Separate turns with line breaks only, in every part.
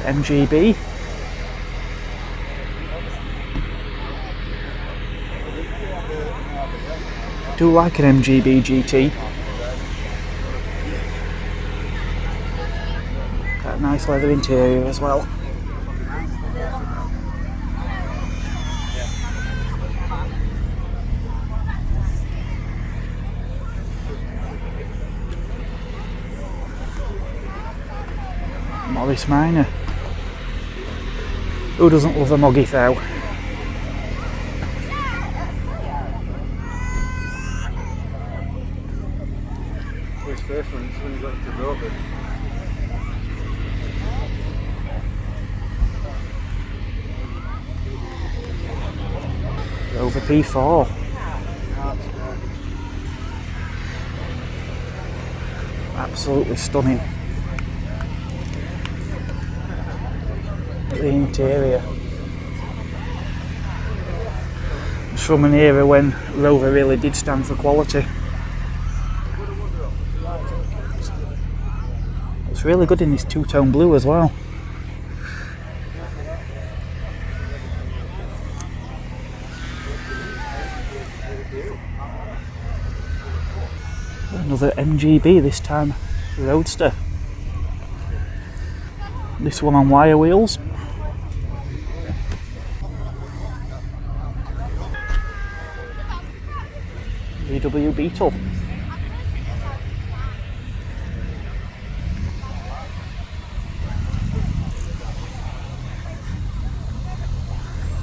Mgb. Do like an Mgb GT. Got a nice leather interior as well. Morris Minor. Who doesn't love a muggy though?
His first one, when he got into Rover.
Rover P4. Absolutely stunning. The interior. It's from an era when Rover really did stand for quality. It's really good in this two-tone blue as well. Another Mgb, this time Roadster. This one on wire wheels. VW Beetle.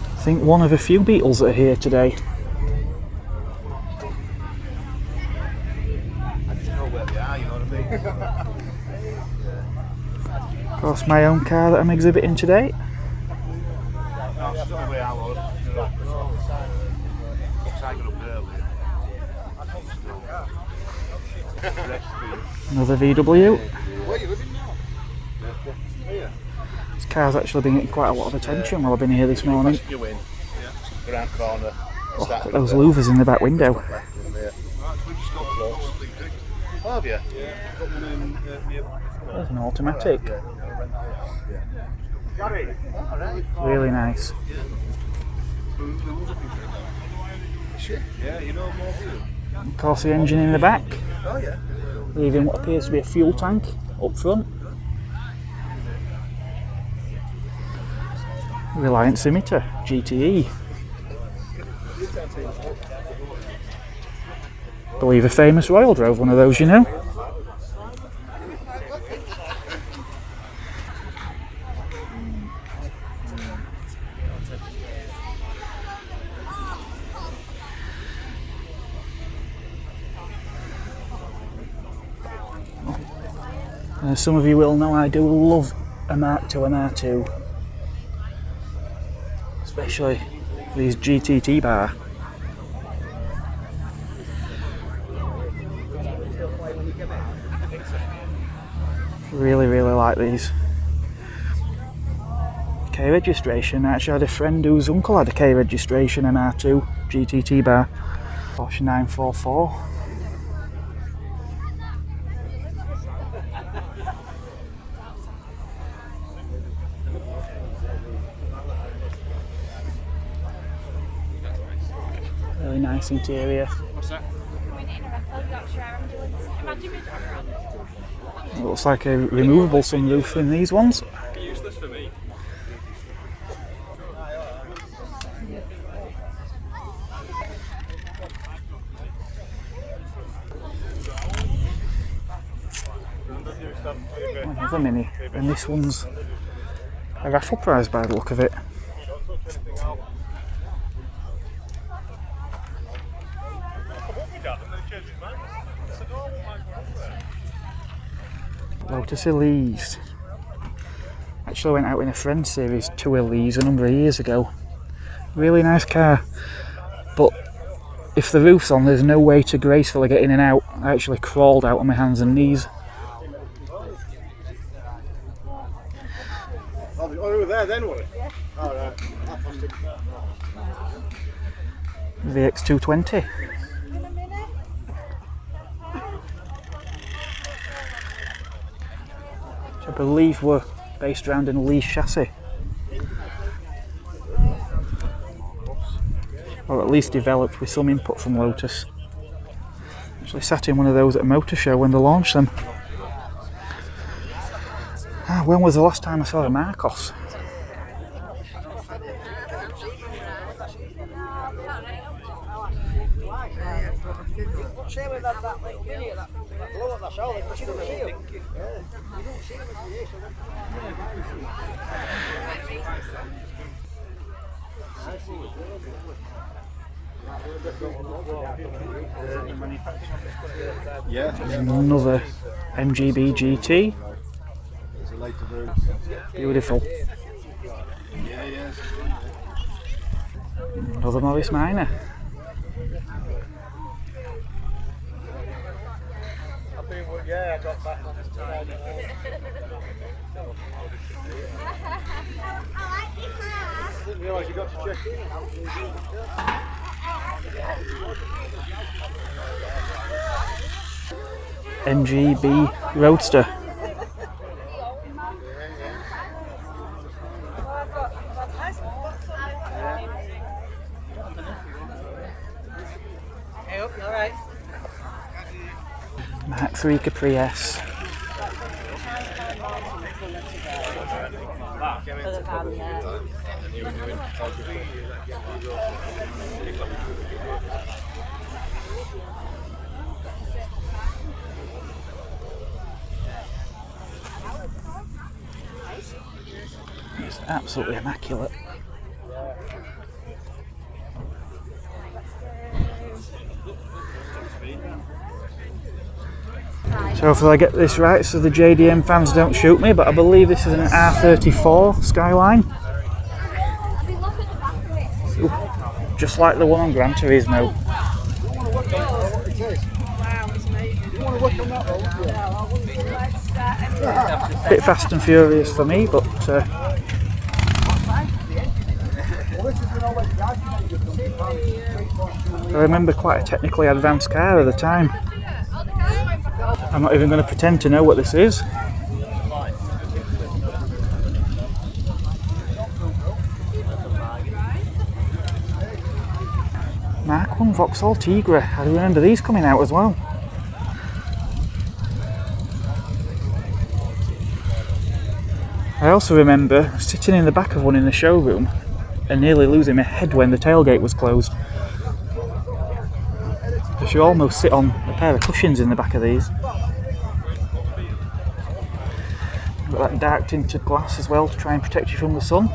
I think one of a few Beetles that are here today. Of course, my own car that I'm exhibiting today. Another VW. This car's actually been getting quite a lot of attention while I've been here this morning. Oh, look at those louvers in the back window. There's an automatic. Really nice. Of course, the engine in the back, leaving what appears to be a fuel tank up front. Reliant Scimitar GTE. I believe a famous royal drove one of those, you know. As some of you will know, I do love a Mark II and R2, especially these GTT bar. Really like these. K registration. I actually had a friend whose uncle had a K registration and R2 GTT bar. Porsche 944. Really nice interior.
What's that?
It looks like a removable sunroof in these ones.
Useless for me.
Another Mini, and this one's a raffle prize by the look of it. Lotus Elise. Actually went out in a Friends series to Elise a number of years ago. Really nice car, but if the roof's on, there's no way to gracefully get in and out. I actually crawled out on my hands and knees.
Oh, we were there then, were we? Yeah. Oh, right.
VX220. Which I believe were based around an Elise chassis. Or at least developed with some input from Lotus. Actually sat in one of those at a motor show when they launched them. When was the last time I saw a Marcos?
Yeah.
Another Mgb GT. Beautiful. Another Morris Minor.
Yeah, I got back on this time. I didn't realise you got to check in.
Mgb Roadster. Mark 3 Capri S. It's absolutely immaculate. So hopefully I get this right so the JDM fans don't shoot me, but I believe this is an R34 Skyline. Ooh, just like the one on Gran Turismo. Bit fast and furious for me, but I remember quite a technically advanced car at the time. I'm not even going to pretend to know what this is. Mark 1 Vauxhall Tigra. I remember these coming out as well. I also remember sitting in the back of one in the showroom and nearly losing my head when the tailgate was closed. Because you almost sit on a pair of cushions in the back of these. Got that dark tinted glass as well to try and protect you from the sun.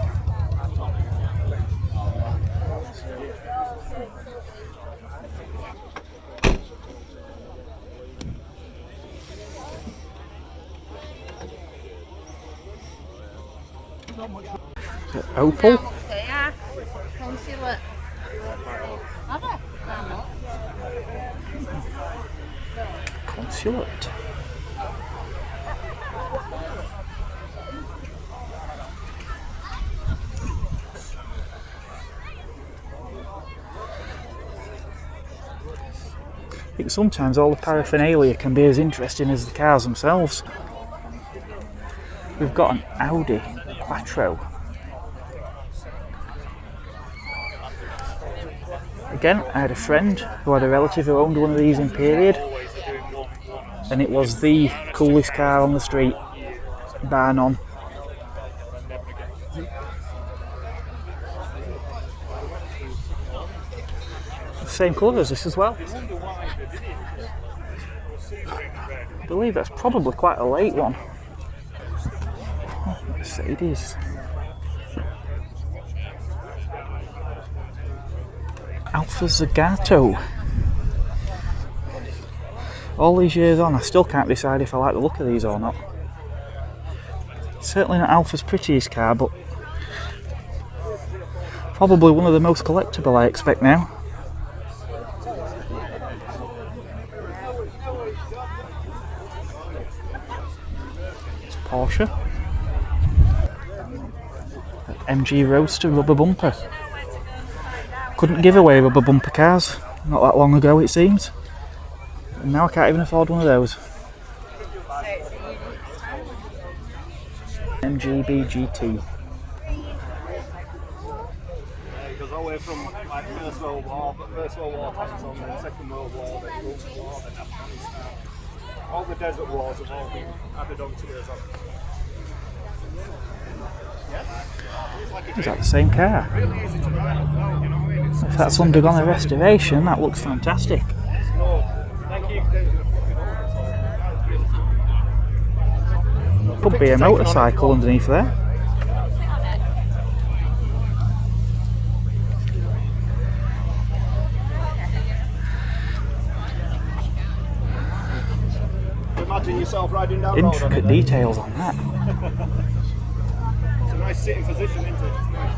Opel. Consulate. I think sometimes all the paraphernalia can be as interesting as the cars themselves. We've got an Audi Quattro. Again, I had a friend who had a relative who owned one of these in period, and it was the coolest car on the street, bar none. Same colour as this as well. I believe that's probably quite a late one. Oh, Mercedes. Alfa Zagato. All these years on, I still can't decide if I like the look of these or not. Certainly not Alfa's prettiest car, but probably one of the most collectible I expect now. It's Porsche. Mgb Roadster rubber bumper. Couldn't give away rubber bumper cars not that long ago, it seems. And now I can't even afford one of those. Mgb GT.
It goes all the way from like First World War times on, then Second World War, then Gulf War, then Afghanistan. All the desert wars have all been added onto it as well.
Is that the same car?
Really easy to ride as well, you know what I mean?
If that's undergone a restoration, that looks fantastic.
It's no negaive danger of fucking over.
Could be a motorcycle underneath there.
Imagine yourself riding down road on
Intricate
it.
details on that.
It's a nice sitting position, isn't it? It's nice.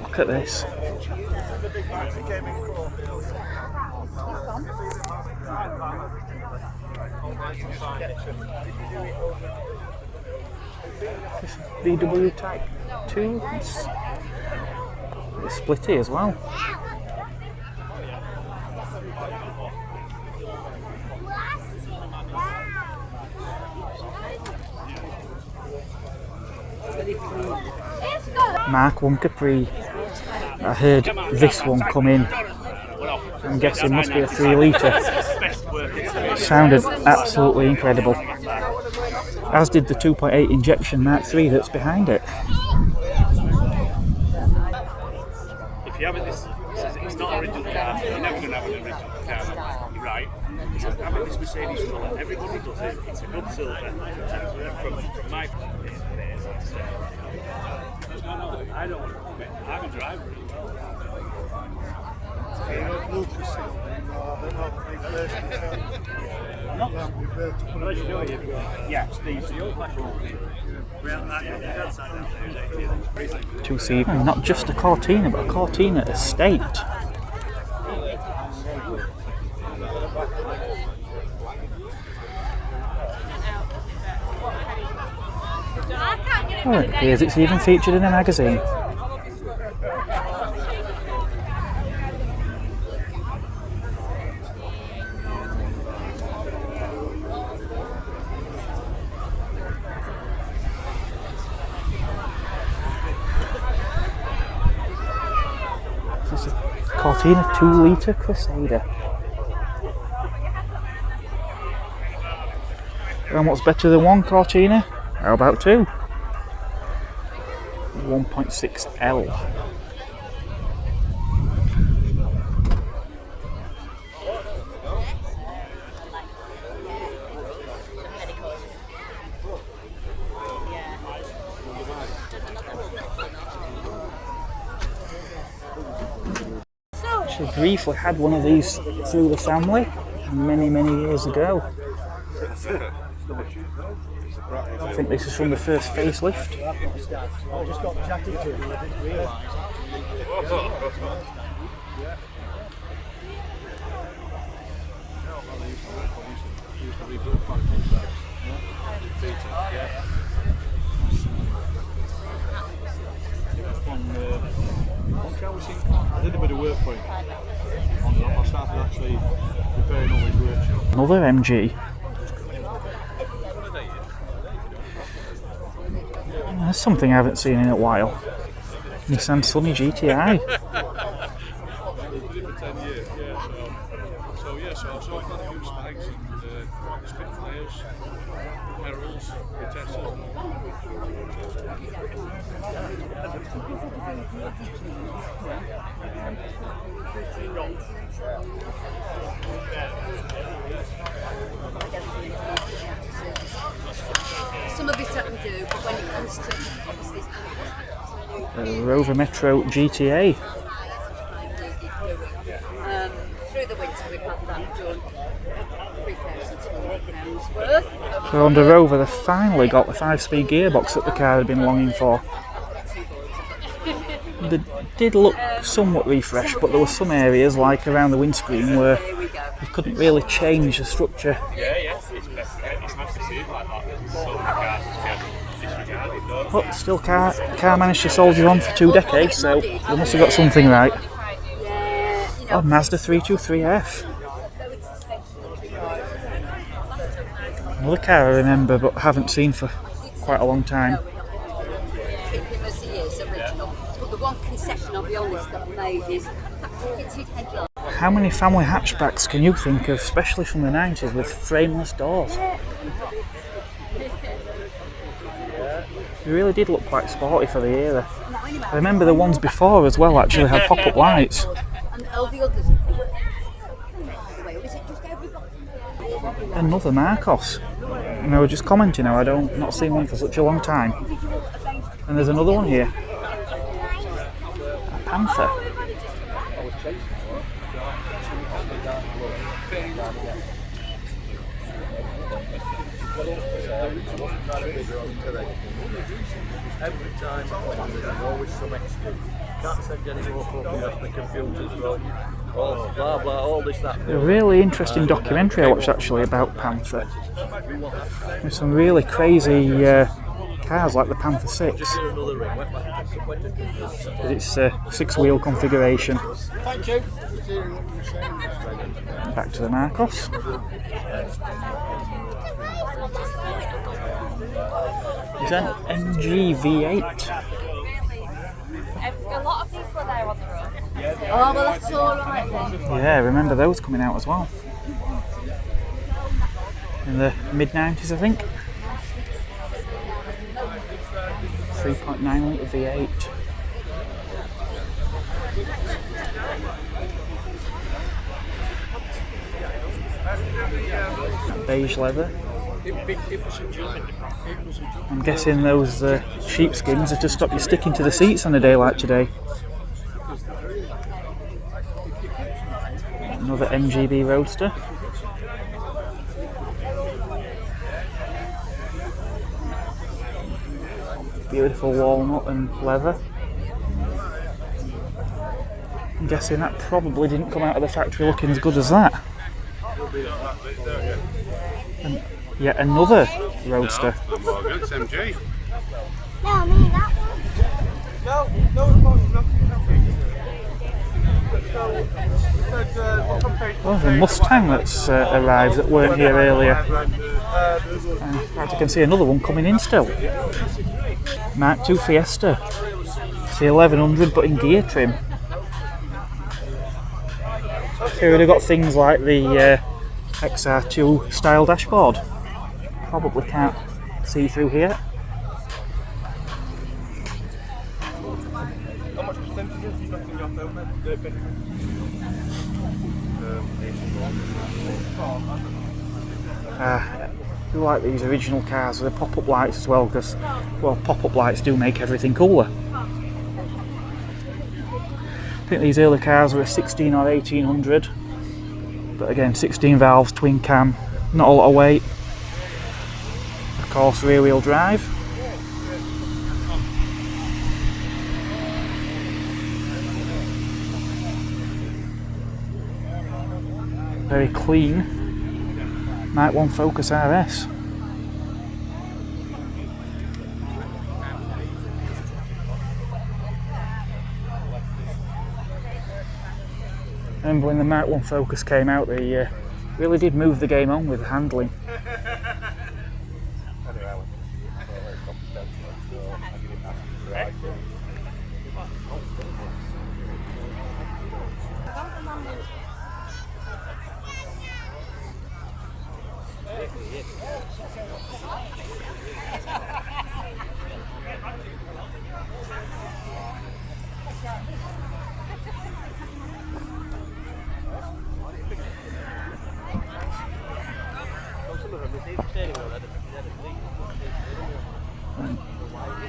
Look at this.
The big bags that came in chrome.
This VW Type 2. It's splitty as well. Mark One Capri. I heard this one come in. I'm guessing must be a 3 litre. Sounded absolutely incredible. As did the 2.8 injection Mark III that's behind it.
If you have it, it's not original car. You're never going to have an original car, right? It's like having this Mercedes colour. Everybody does it. It's a good silver. From my perspective, I don't. I'm a driver. Yeah, Steve, the old fashioned.
Two-seater, not just a Cortina, but a Cortina estate. Well, it appears it's even featured in a magazine. This is a Cortina 2-litre Crusader. And what's better than one Cortina? How about two? 1.6L. Actually briefly had one of these through the family many years ago. I think this is from the first facelift.
I just got chatted to and I didn't realise. I did a bit of work for him. I started actually repairing all his workshop.
Another MG. That's something I haven't seen in a while. Nissan Sunny GTI.
So I've got a few Stags and Spitfires, Heralds, Vitesses.
Some of it I can do, but when it comes to obviously
Rover Metro GTA.
through the winter we've had that done. £3,200 worth.
So on the Rover they finally got the 5-speed gearbox that the car had been longing for. They did look somewhat refreshed, but there were some areas like around the windscreen where you couldn't really change the structure.
Yeah, it's nice to see it like that. So many cars disregarded, though.
But still, car managed to soldier on for 2 decades, so they must have got something right. Oh, Mazda 323F. Another car I remember but haven't seen for quite a long time.
Keep him as he is, original. But the one concession, I'll be honest, that I made is fitted headlight.
How many family hatchbacks can you think of, especially from the 90s, with frameless doors? They really did look quite sporty for the era. I remember the ones before as well actually had pop-up lights.
And all the others.
Another Marcos. And I was just commenting now, not seen one for such a long time. And there's another one here. A Panther.
Every time there's always some extra. Can't send any more photos off the computers, bro. Oh, blah blah, all this, that.
A really interesting documentary I watched actually about Panther. There's some really crazy cars like the Panther 6. It's a 6-wheel configuration.
Thank you.
Back to the Marcos. Is that an Mgb V8?
A lot of people are there on the road.
Oh, well, that's all right then.
Yeah, I remember those coming out as well. In the mid-90s, I think. 3.9 litre V8. Beige leather. I'm guessing those sheepskins are to stop you sticking to the seats on a day like today. Another Mgb Roadster. Beautiful walnut and leather. I'm guessing that probably didn't come out of the factory looking as good as that. And yet another Roadster.
It's MG.
No, I mean that one.
Oh, there's a Mustang that's arrived that weren't here earlier. In fact, I can see another one coming in still. Mark II Fiesta. It's the 1100 but in gear trim. Here we've got things like the XR2 style dashboard. Probably can't see through here.
How much percentage is left in your film?
I do like these original cars with the pop-up lights as well, because, well, pop-up lights do make everything cooler. I think these early cars were a 16 or 1800, but again, 16 valves, twin cam, not a lot of weight. Of course, rear-wheel drive. Very clean Mark I Focus RS. I remember when the Mark I Focus came out, they really did move the game on with the handling.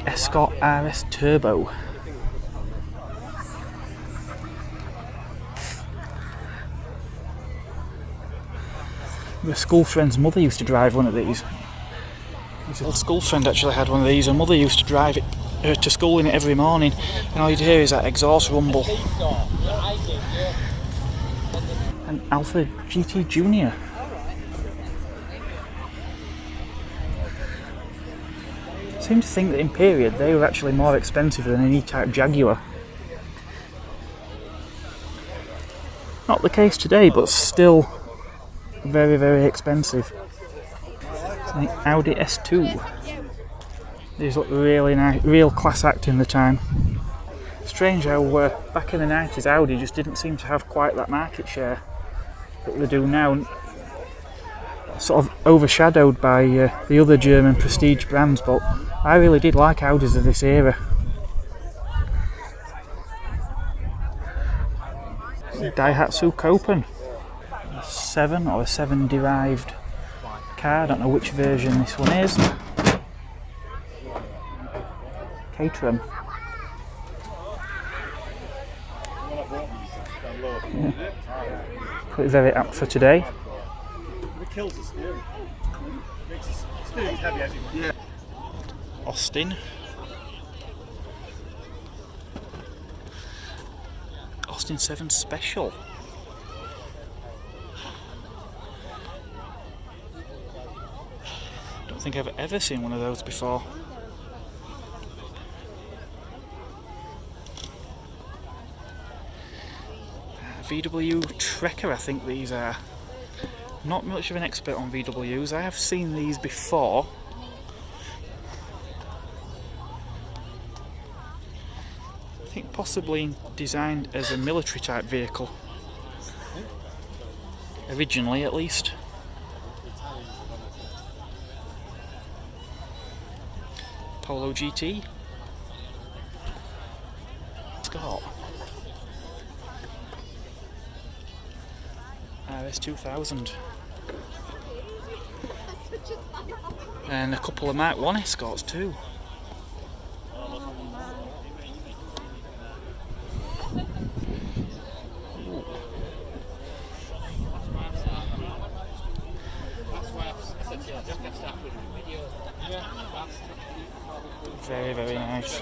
Escort Rs Turbo. My school friend's mother used to drive one of these. His old school friend actually had one of these. Her mother used to drive it to school in it every morning, and all you'd hear is that exhaust rumble. An Alpha GT Junior. seem to think that in period they were actually more expensive than any type Jaguar. Not the case today, but still very, very expensive. The Audi S2. These look really nice, real class act in the time. Strange how back in the 90s Audi just didn't seem to have quite that market share that they do now. Sort of overshadowed by the other German prestige brands, but I really did like Audis of this era. Daihatsu Copen. A 7 or a 7 derived car, I don't know which version this one is. Caterham. Yeah. Quite very apt for today.
Kills the steering. Makes the steering heavy anyway. Yeah.
Austin. Austin 7 Special. Don't think I've ever seen one of those before. VW Trekker, I think these are. Not much of an expert on VWs. I have seen these before. I think possibly designed as a military type vehicle. Originally, at least. Polo GT. Escort Rs 2000. And a couple of Mark 1 Escorts too. Very, very nice.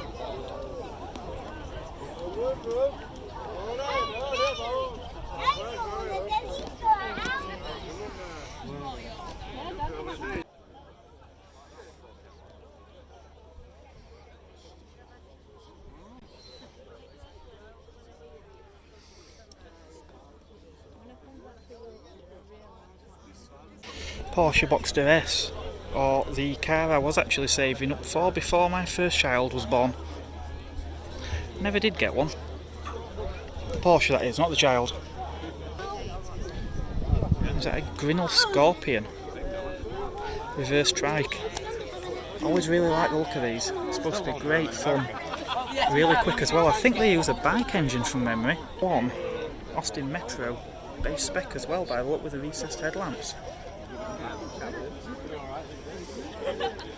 Porsche Boxster S, or the car I was actually saving up for before my first child was born. Never did get one. Porsche, that is, not the child. Is that a Grinnell Scorpion? Reverse trike. Always really like the look of these. It's supposed to be great fun. Really quick as well. I think they use a bike engine from memory. One Austin Metro base spec as well, by the look, with the recessed headlamps.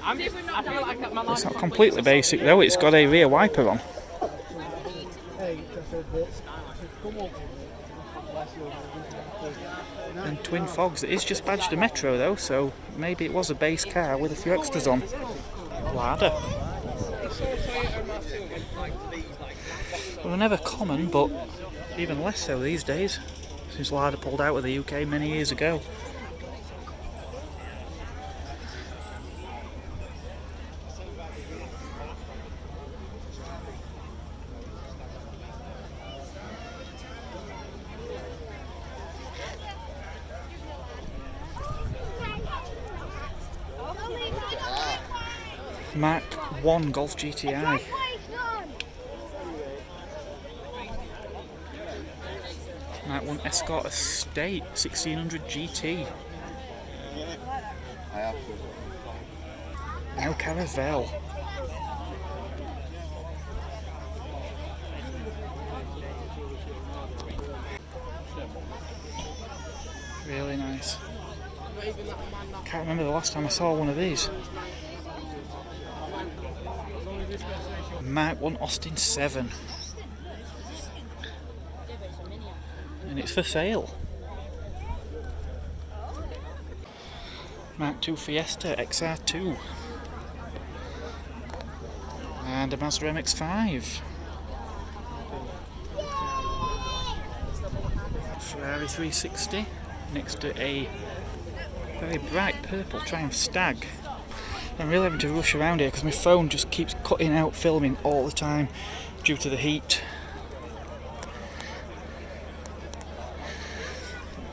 It's not completely basic though, it's got a rear wiper on. And twin fogs. It is just badged a Metro though, so maybe it was a base car with a few extras on. Ladder. Well, they're never common, but even less so these days, since Ladder pulled out of the UK many years ago. Mark 1 Golf GTI. Mark 1 Escort Estate 1600 GT. Now Caravelle. Really nice. Can't remember the last time I saw one of these. Mark 1 Austin 7. And it's for sale. Mark 2 Fiesta XR2. And a Mazda MX-5. Ferrari 360 next to a very bright purple Triumph Stag. I'm really having to rush around here because my phone just keeps cutting out filming all the time due to the heat.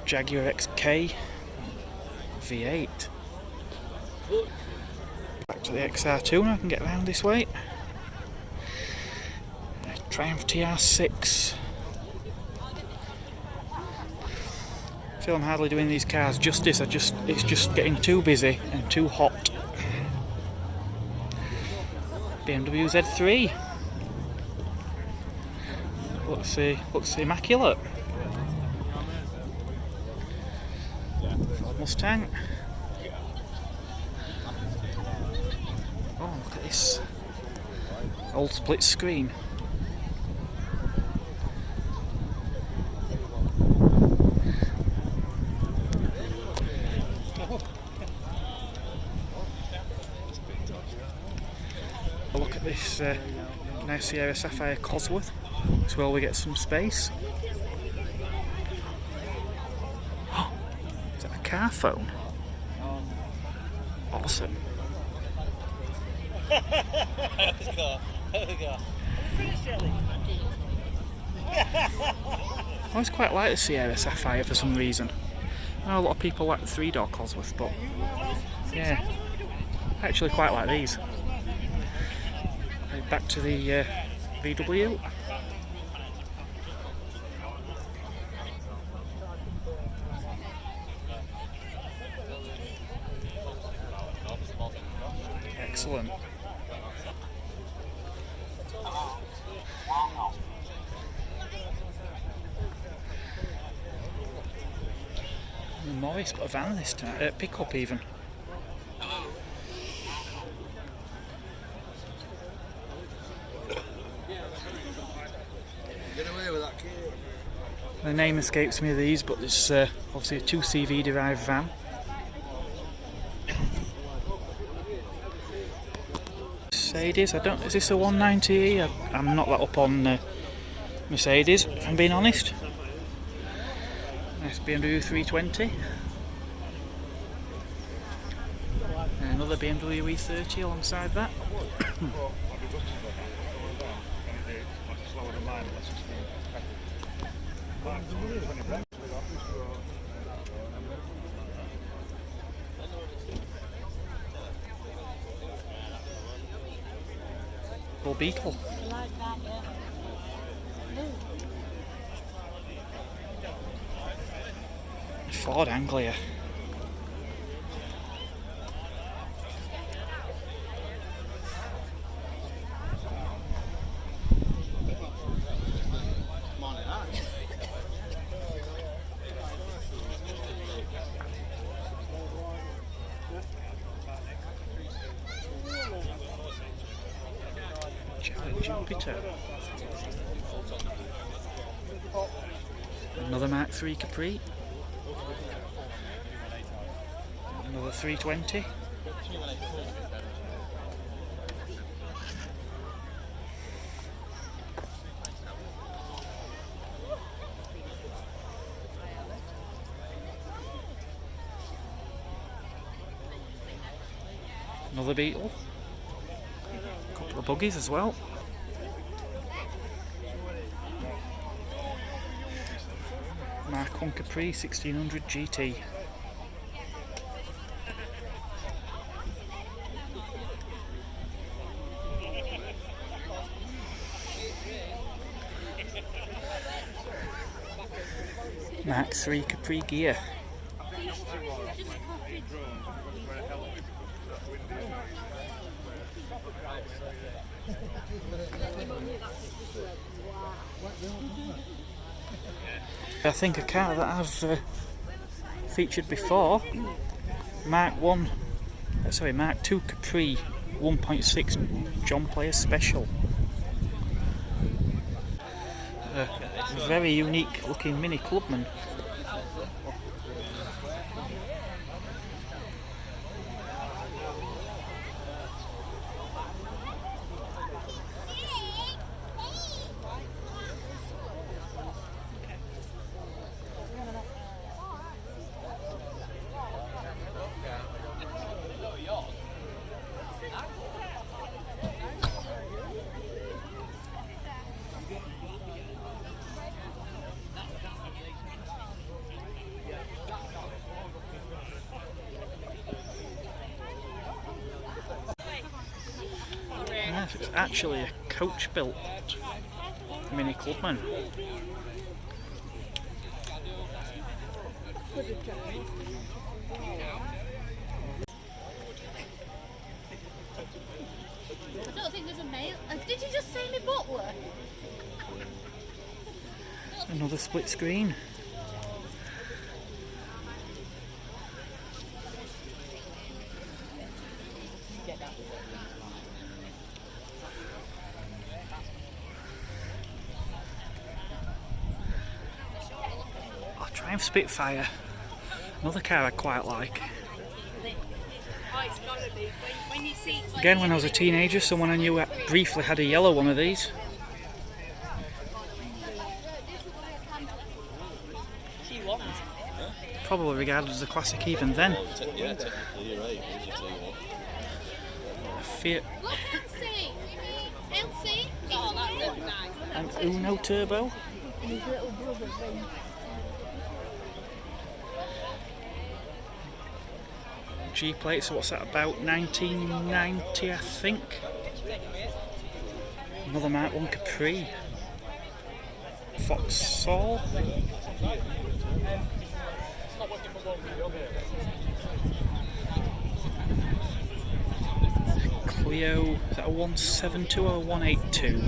Jaguar XK V8. Back to the XR2 now, I can get around this way. Triumph TR6. I feel I'm hardly doing these cars justice. It's just getting too busy and too hot. BMW Z3. Looks immaculate. Ford Mustang. Oh, look at this old split screen. Look at this nice Sierra Sapphire Cosworth. That's where we get some space. Is that a car phone? Awesome. I always quite like the Sierra Sapphire for some reason. I know a lot of people like the 3-door Cosworth, but yeah, I actually quite like these. Back to the VW. Excellent. And Morris got a van this time, pickup even. The name escapes me of these, but there's obviously a 2CV derived van. Mercedes, is this a 190e? I'm not that up on Mercedes, if I'm being honest. Nice BMW 320. And another BMW E30 alongside that. Beetle. Ford Anglia. Jupiter. Another Mark III Capri. Another 320. Another Beetle. A couple of buggies as well. Mark 1 Capri 1600 GT. Mark 3 Capri gear. I think a car that I've featured before, Mark 2 Capri 1.6 John Player Special. A very unique looking Mini Clubman. Yes, it's actually a coach-built Mini Clubman.
I don't think there's a male. Did you just say me butler?
Another split screen. Oh, Triumph Spitfire. Another car I quite like. Again, when I was a teenager, someone I knew briefly had a yellow one of these. Probably regarded as a classic even then.
Yeah, technically you're right.
A Fiat
Oh, that's really nice.
an Uno Turbo. G plate, so what's that, about 1990 I think? Another Mark One Capri. Vauxhall. Clio, is that a 172 or a 182?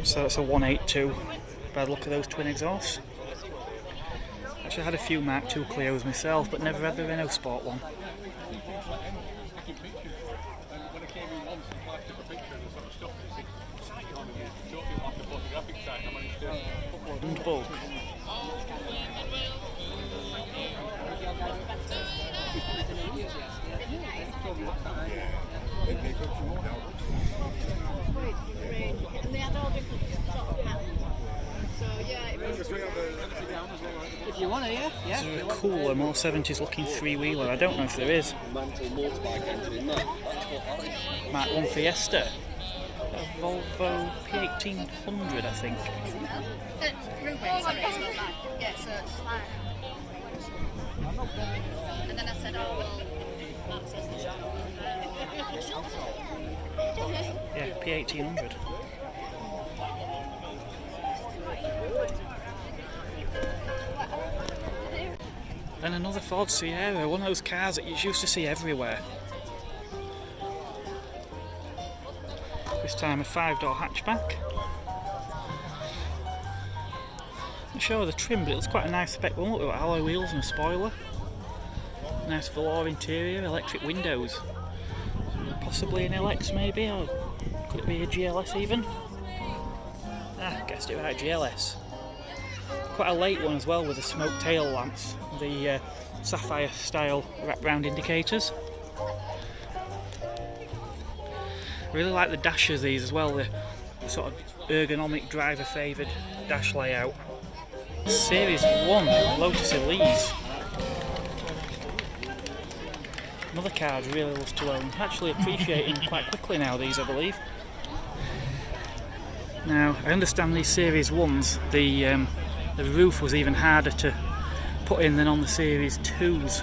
So that's a 182. By the look of those twin exhausts. Actually, I had a few Mark II Clios myself, but never had the Renault Sport one. And bulk.
And they had all different sort of patterns. So yeah, it was. If you want to, yeah.
Is there a cooler, more 70s looking three-wheeler? I don't know if there is. Mark 1 Fiesta. A Volvo P1800, I think.
Ruben, sorry, it's not bad. Yeah, so it's fine. And then I said, oh, well, Mark says the shop.
Yeah, P1800. Then another Ford Sierra, one of those cars that you used to see everywhere. This time a 5-door hatchback. Not sure of the trim, but it looks quite a nice spec one. Look at alloy wheels and a spoiler. Nice velour interior, electric windows. Possibly an LX maybe, or could it be a GLS even? Ah, guessed it right, GLS. Quite a late one as well with the smoke tail lamps, the sapphire style wrap round indicators. Really like the dashes these as well, the sort of ergonomic driver favoured dash layout. Series 1 Lotus Elise. Another car I'd really love to own. Actually appreciating quite quickly now these, I believe. Now I understand these Series 1s, the roof was even harder to put in than on the Series 2s.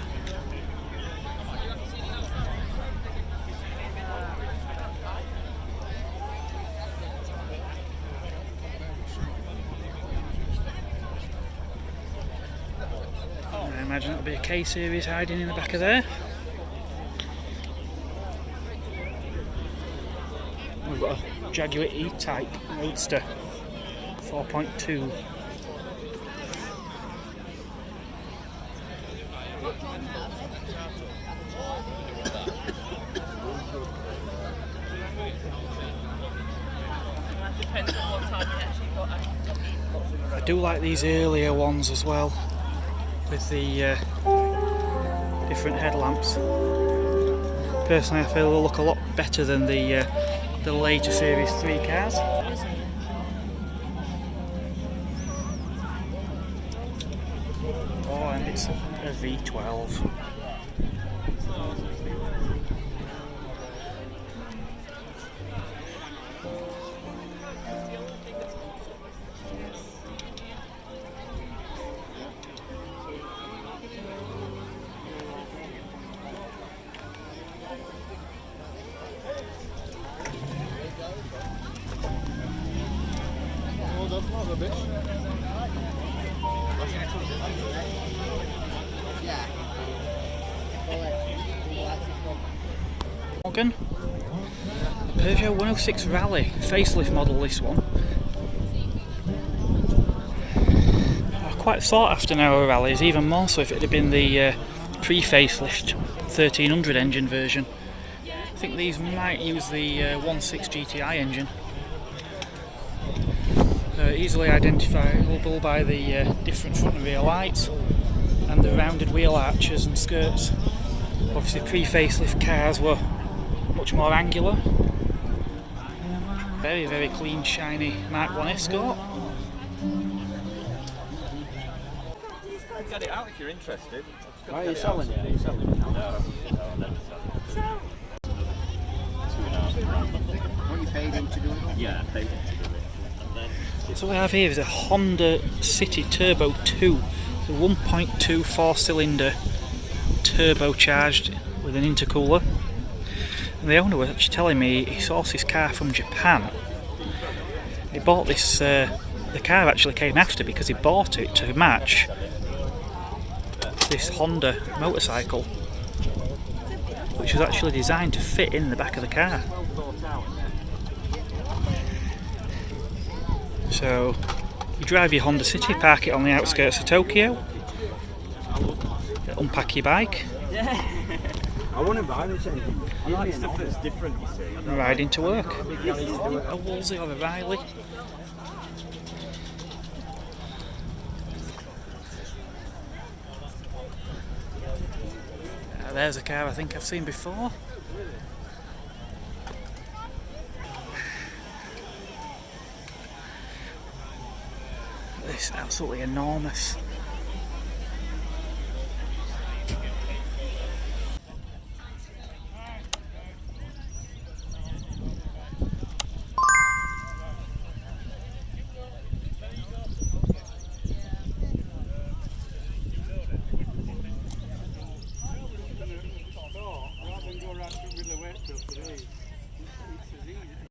I imagine it'll be a K-Series hiding in the back of there. We've got a Jaguar E-Type Roadster 4.2. I do like these earlier ones as well, with the different headlamps. Personally, I feel they'll look a lot better than the later Series 3 cars. Oh, and it's a V12. Morgan, Peugeot 106 Rally, facelift model this one. Quite sought after now rallies, even more so if it had been the pre-facelift 1300 engine version. I think these might use the 1.6 GTI engine. Easily identifiable by the different front and rear lights and the rounded wheel arches and skirts. Obviously pre-facelift cars were much more angular. Very, very clean, shiny Mark 1 Escort.
Get it out if you're interested.
Why are you selling it? Are you selling it now?
No, never sell it.
What you paid him to do it?
Yeah, I paid him to do it.
So what we have here is a Honda City Turbo 2, the 1.2 4-cylinder turbocharged with an intercooler. And the owner was actually telling me he sourced his car from Japan. He bought this, the car actually came after because he bought it to match this Honda motorcycle, which was actually designed to fit in the back of the car. So you drive your Honda City, park it on the outskirts of Tokyo, unpack your bike,
I want to buy this engine.
I like stuff that's different, you see.
and ride into work. A Wolsey or a Riley. There's a car I think I've seen before. This is absolutely enormous.